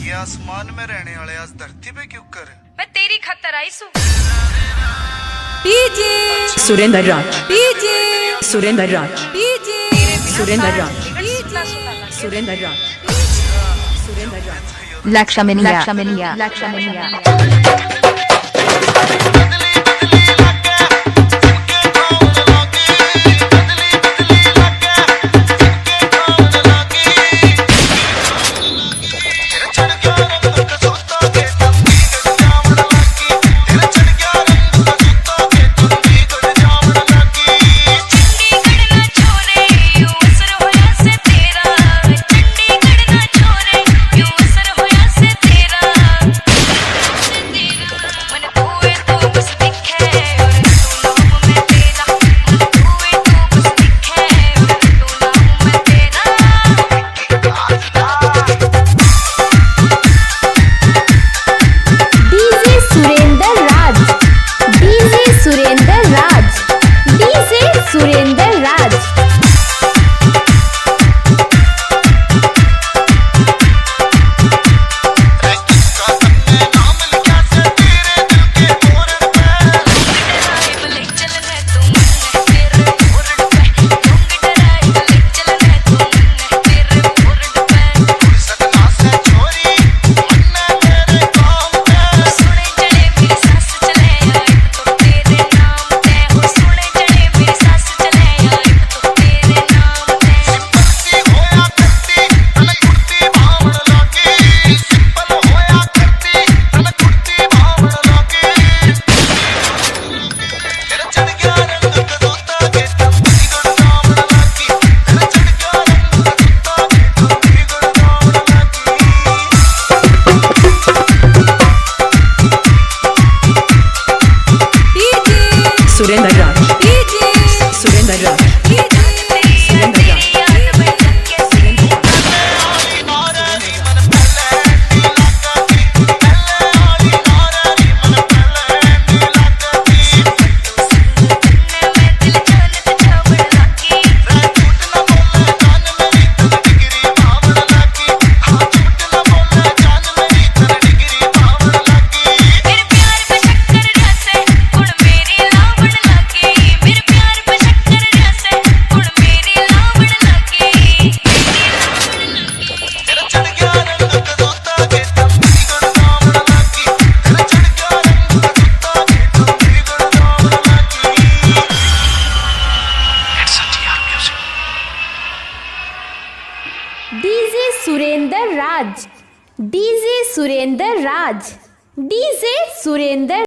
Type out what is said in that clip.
ये आसमान में रहने वाले आज धरती पे क्यों कर? मैं तेरी खतर आई सू। डीजे सुरेंद्र राज, डीजे सुरेंद्र राज, डीजे सुरेंद्र राज, सुरेंद्र राज, सुरेंद्र राज। लक्ष्मणिया सुरेंद्र राज, सुरेंद्र राज, सुरेंद्र राज। डीजे सुरेंद्र राज, डीजे सुरेंद्र राज, डीजे सुरेंद्र